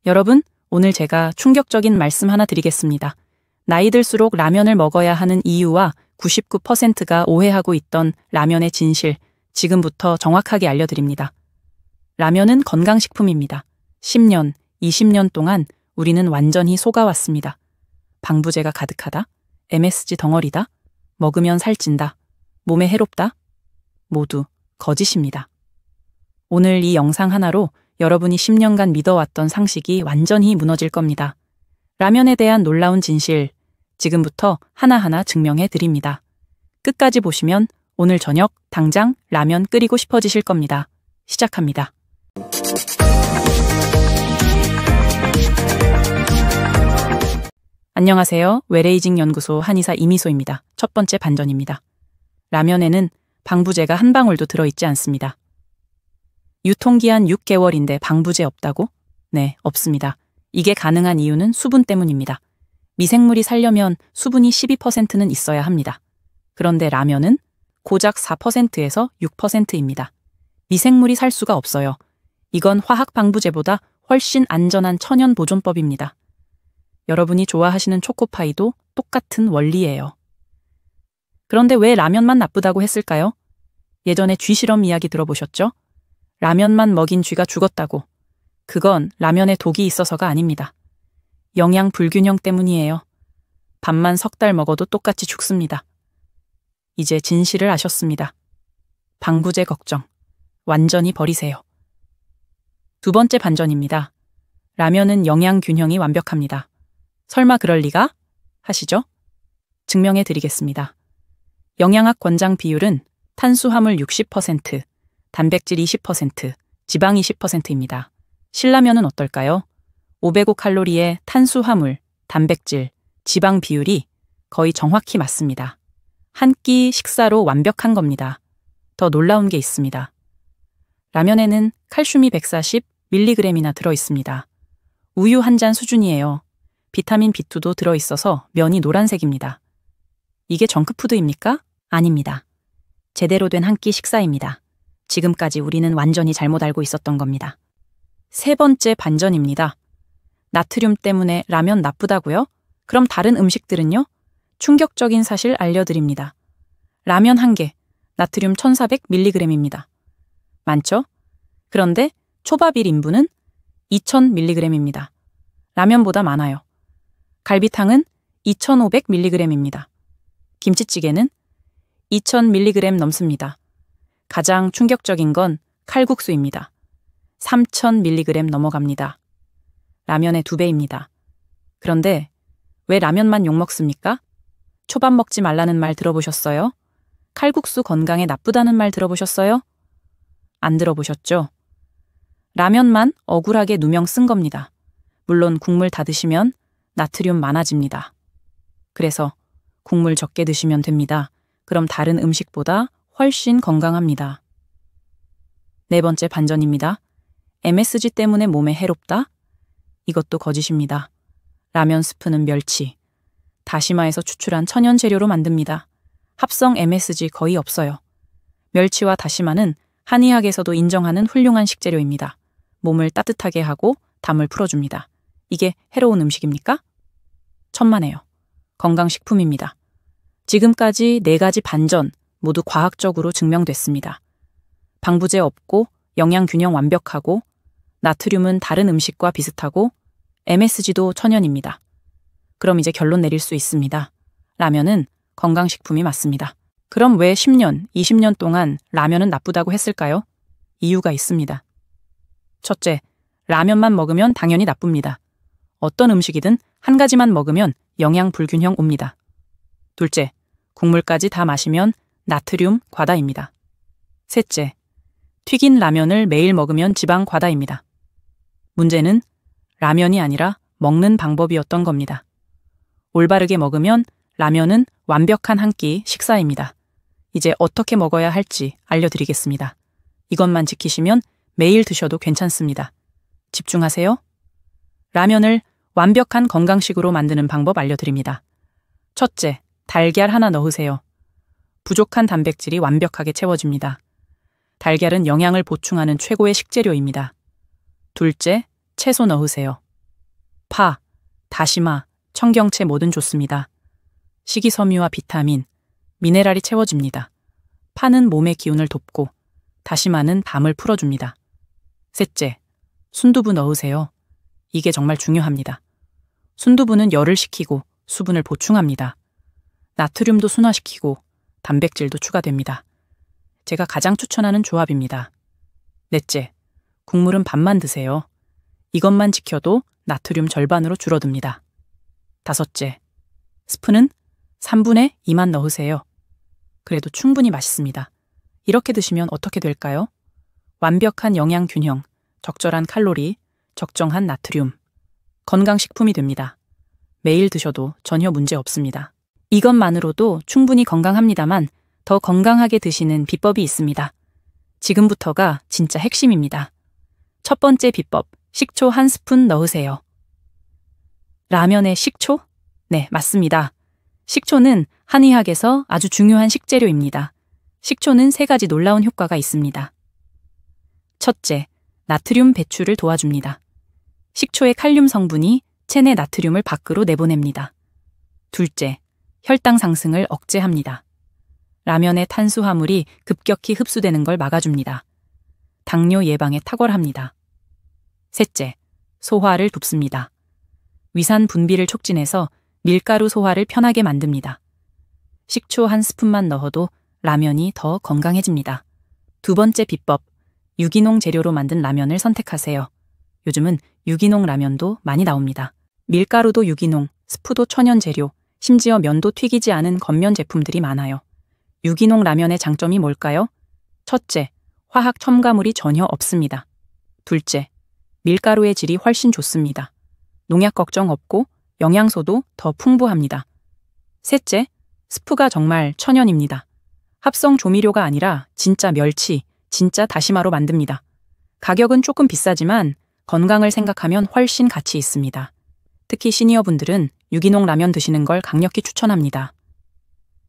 여러분, 오늘 제가 충격적인 말씀 하나 드리겠습니다. 나이 들수록 라면을 먹어야 하는 이유와 99%가 오해하고 있던 라면의 진실, 지금부터 정확하게 알려드립니다. 라면은 건강식품입니다. 10년, 20년 동안 우리는 완전히 속아왔습니다. 방부제가 가득하다, MSG 덩어리다, 먹으면 살찐다, 몸에 해롭다, 모두 거짓입니다. 오늘 이 영상 하나로 여러분이 10년간 믿어왔던 상식이 완전히 무너질 겁니다. 라면에 대한 놀라운 진실, 지금부터 하나하나 증명해 드립니다. 끝까지 보시면 오늘 저녁 당장 라면 끓이고 싶어지실 겁니다. 시작합니다. 안녕하세요. 웰에이징 연구소 한의사 이미소입니다. 첫 번째 반전입니다. 라면에는 방부제가 한 방울도 들어있지 않습니다. 유통기한 6개월인데 방부제 없다고? 네, 없습니다. 이게 가능한 이유는 수분 때문입니다. 미생물이 살려면 수분이 12%는 있어야 합니다. 그런데 라면은 고작 4%에서 6%입니다. 미생물이 살 수가 없어요. 이건 화학 방부제보다 훨씬 안전한 천연 보존법입니다. 여러분이 좋아하시는 초코파이도 똑같은 원리예요. 그런데 왜 라면만 나쁘다고 했을까요? 예전에 쥐 실험 이야기 들어보셨죠? 라면만 먹인 쥐가 죽었다고. 그건 라면에 독이 있어서가 아닙니다. 영양 불균형 때문이에요. 밥만 석 달 먹어도 똑같이 죽습니다. 이제 진실을 아셨습니다. 방부제 걱정, 완전히 버리세요. 두 번째 반전입니다. 라면은 영양 균형이 완벽합니다. 설마 그럴 리가? 하시죠? 증명해 드리겠습니다. 영양학 권장 비율은 탄수화물 60%, 단백질 20%, 지방 20%입니다. 신라면은 어떨까요? 505칼로리의 탄수화물, 단백질, 지방 비율이 거의 정확히 맞습니다. 한 끼 식사로 완벽한 겁니다. 더 놀라운 게 있습니다. 라면에는 칼슘이 140mg이나 들어있습니다. 우유 한 잔 수준이에요. 비타민 B2도 들어있어서 면이 노란색입니다. 이게 정크푸드입니까? 아닙니다. 제대로 된 한 끼 식사입니다. 지금까지 우리는 완전히 잘못 알고 있었던 겁니다. 세 번째 반전입니다. 나트륨 때문에 라면 나쁘다고요? 그럼 다른 음식들은요? 충격적인 사실 알려드립니다. 라면 한 개, 나트륨 1400mg입니다. 많죠? 그런데 초밥 1인분은 2000mg입니다. 라면보다 많아요. 갈비탕은 2500mg입니다. 김치찌개는 2000mg 넘습니다. 가장 충격적인 건 칼국수입니다. 3000mg 넘어갑니다. 라면의 2배입니다. 그런데 왜 라면만 욕먹습니까? 초밥 먹지 말라는 말 들어보셨어요? 칼국수 건강에 나쁘다는 말 들어보셨어요? 안 들어보셨죠? 라면만 억울하게 누명 쓴 겁니다. 물론 국물 다 드시면 나트륨 많아집니다. 그래서 국물 적게 드시면 됩니다. 그럼 다른 음식보다 훨씬 건강합니다. 네 번째 반전입니다. MSG 때문에 몸에 해롭다? 이것도 거짓입니다. 라면 스프는 멸치, 다시마에서 추출한 천연 재료로 만듭니다. 합성 MSG 거의 없어요. 멸치와 다시마는 한의학에서도 인정하는 훌륭한 식재료입니다. 몸을 따뜻하게 하고 담을 풀어줍니다. 이게 해로운 음식입니까? 천만에요. 건강식품입니다. 지금까지 4가지 반전 모두 과학적으로 증명됐습니다. 방부제 없고 영양 균형 완벽하고 나트륨은 다른 음식과 비슷하고 MSG도 천연입니다. 그럼 이제 결론 내릴 수 있습니다. 라면은 건강식품이 맞습니다. 그럼 왜 10년, 20년 동안 라면은 나쁘다고 했을까요? 이유가 있습니다. 첫째, 라면만 먹으면 당연히 나쁩니다. 어떤 음식이든 한 가지만 먹으면 영양 불균형 옵니다. 둘째, 국물까지 다 마시면 나트륨 과다입니다. 셋째, 튀긴 라면을 매일 먹으면 지방 과다입니다. 문제는 라면이 아니라 먹는 방법이었던 겁니다. 올바르게 먹으면 라면은 완벽한 한 끼 식사입니다. 이제 어떻게 먹어야 할지 알려드리겠습니다. 이것만 지키시면 매일 드셔도 괜찮습니다. 집중하세요. 라면을 완벽한 건강식으로 만드는 방법 알려드립니다. 첫째, 달걀 하나 넣으세요. 부족한 단백질이 완벽하게 채워집니다. 달걀은 영양을 보충하는 최고의 식재료입니다. 둘째, 채소 넣으세요. 파, 다시마, 청경채 뭐든 좋습니다. 식이섬유와 비타민, 미네랄이 채워집니다. 파는 몸의 기운을 돕고 다시마는 담을 풀어줍니다. 셋째, 순두부 넣으세요. 이게 정말 중요합니다. 순두부는 열을 식히고 수분을 보충합니다. 나트륨도 순화시키고 단백질도 추가됩니다. 제가 가장 추천하는 조합입니다. 넷째, 국물은 반만 드세요. 이것만 지켜도 나트륨 절반으로 줄어듭니다. 다섯째, 스프는 3분의 2만 넣으세요. 그래도 충분히 맛있습니다. 이렇게 드시면 어떻게 될까요? 완벽한 영양 균형, 적절한 칼로리, 적정한 나트륨, 건강식품이 됩니다. 매일 드셔도 전혀 문제 없습니다. 이것만으로도 충분히 건강합니다만 더 건강하게 드시는 비법이 있습니다. 지금부터가 진짜 핵심입니다. 첫 번째 비법, 식초 1스푼 넣으세요. 라면에 식초? 네, 맞습니다. 식초는 한의학에서 아주 중요한 식재료입니다. 식초는 3가지 놀라운 효과가 있습니다. 첫째, 나트륨 배출을 도와줍니다. 식초의 칼륨 성분이 체내 나트륨을 밖으로 내보냅니다. 둘째, 혈당 상승을 억제합니다. 라면의 탄수화물이 급격히 흡수되는 걸 막아줍니다. 당뇨 예방에 탁월합니다. 셋째, 소화를 돕습니다. 위산 분비를 촉진해서 밀가루 소화를 편하게 만듭니다. 식초 1스푼만 넣어도 라면이 더 건강해집니다. 두 번째 비법, 유기농 재료로 만든 라면을 선택하세요. 요즘은 유기농 라면도 많이 나옵니다. 밀가루도 유기농, 스프도 천연 재료, 심지어 면도 튀기지 않은 겉면 제품들이 많아요. 유기농 라면의 장점이 뭘까요? 첫째, 화학 첨가물이 전혀 없습니다. 둘째, 밀가루의 질이 훨씬 좋습니다. 농약 걱정 없고 영양소도 더 풍부합니다. 셋째, 스프가 정말 천연입니다. 합성 조미료가 아니라 진짜 멸치, 진짜 다시마로 만듭니다. 가격은 조금 비싸지만 건강을 생각하면 훨씬 가치 있습니다. 특히 시니어분들은 유기농 라면 드시는 걸 강력히 추천합니다.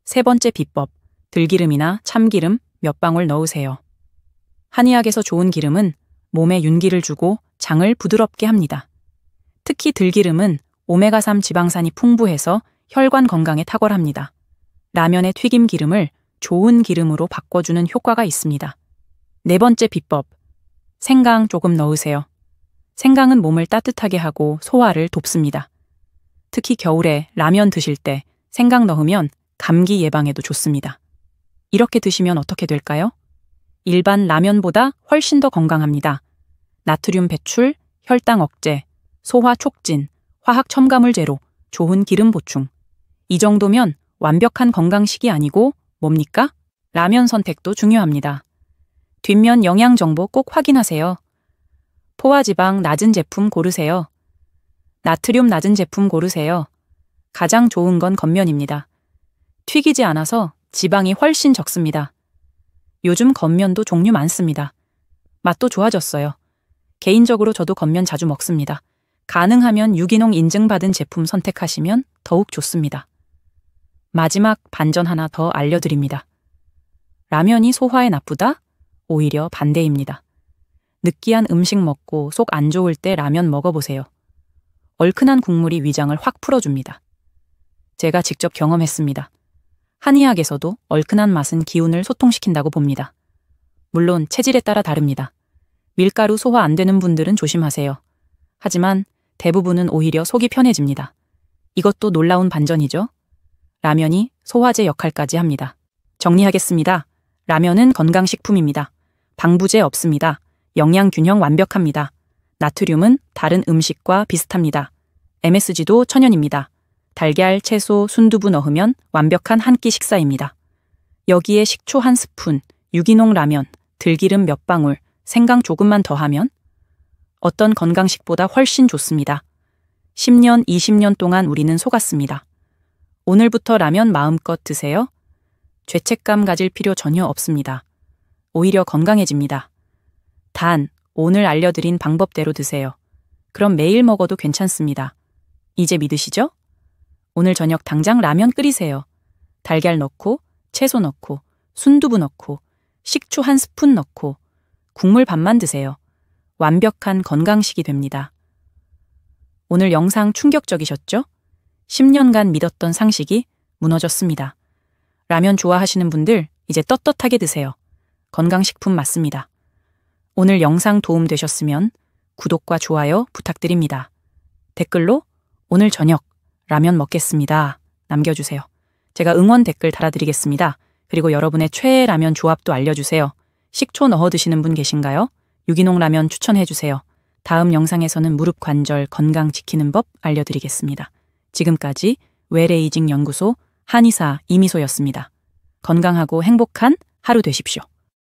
세 번째 비법, 들기름이나 참기름 몇 방울 넣으세요. 한의학에서 좋은 기름은 몸에 윤기를 주고 장을 부드럽게 합니다. 특히 들기름은 오메가3 지방산이 풍부해서 혈관 건강에 탁월합니다. 라면의 튀김 기름을 좋은 기름으로 바꿔주는 효과가 있습니다. 네 번째 비법, 생강 조금 넣으세요. 생강은 몸을 따뜻하게 하고 소화를 돕습니다. 특히 겨울에 라면 드실 때 생강 넣으면 감기 예방에도 좋습니다. 이렇게 드시면 어떻게 될까요? 일반 라면보다 훨씬 더 건강합니다. 나트륨 배출, 혈당 억제, 소화 촉진, 화학 첨가물 제로, 좋은 기름 보충. 이 정도면 완벽한 건강식이 아니고 뭡니까? 라면 선택도 중요합니다. 뒷면 영양 정보 꼭 확인하세요. 포화지방 낮은 제품 고르세요. 나트륨 낮은 제품 고르세요. 가장 좋은 건 겉면입니다. 튀기지 않아서 지방이 훨씬 적습니다. 요즘 겉면도 종류 많습니다. 맛도 좋아졌어요. 개인적으로 저도 겉면 자주 먹습니다. 가능하면 유기농 인증받은 제품 선택하시면 더욱 좋습니다. 마지막 반전 하나 더 알려드립니다. 라면이 소화에 나쁘다? 오히려 반대입니다. 느끼한 음식 먹고 속 안 좋을 때 라면 먹어보세요. 얼큰한 국물이 위장을 확 풀어줍니다. 제가 직접 경험했습니다. 한의학에서도 얼큰한 맛은 기운을 소통시킨다고 봅니다. 물론 체질에 따라 다릅니다. 밀가루 소화 안 되는 분들은 조심하세요. 하지만 대부분은 오히려 속이 편해집니다. 이것도 놀라운 반전이죠? 라면이 소화제 역할까지 합니다. 정리하겠습니다. 라면은 건강식품입니다. 방부제 없습니다. 영양 균형 완벽합니다. 나트륨은 다른 음식과 비슷합니다. MSG도 천연입니다. 달걀, 채소, 순두부 넣으면 완벽한 한 끼 식사입니다. 여기에 식초 1스푼, 유기농 라면, 들기름 몇 방울, 생강 조금만 더하면 어떤 건강식보다 훨씬 좋습니다. 10년, 20년 동안 우리는 속았습니다. 오늘부터 라면 마음껏 드세요. 죄책감 가질 필요 전혀 없습니다. 오히려 건강해집니다. 단, 오늘 알려드린 방법대로 드세요. 그럼 매일 먹어도 괜찮습니다. 이제 믿으시죠? 오늘 저녁 당장 라면 끓이세요. 달걀 넣고, 채소 넣고, 순두부 넣고, 식초 1스푼 넣고, 국물 반만 드세요. 완벽한 건강식이 됩니다. 오늘 영상 충격적이셨죠? 10년간 믿었던 상식이 무너졌습니다. 라면 좋아하시는 분들 이제 떳떳하게 드세요. 건강식품 맞습니다. 오늘 영상 도움 되셨으면 구독과 좋아요 부탁드립니다. 댓글로 오늘 저녁 라면 먹겠습니다 남겨주세요. 제가 응원 댓글 달아드리겠습니다. 그리고 여러분의 최애 라면 조합도 알려주세요. 식초 넣어 드시는 분 계신가요? 유기농 라면 추천해주세요. 다음 영상에서는 무릎 관절 건강 지키는 법 알려드리겠습니다. 지금까지 웰에이징 연구소 한의사 이미소였습니다. 건강하고 행복한 하루 되십시오.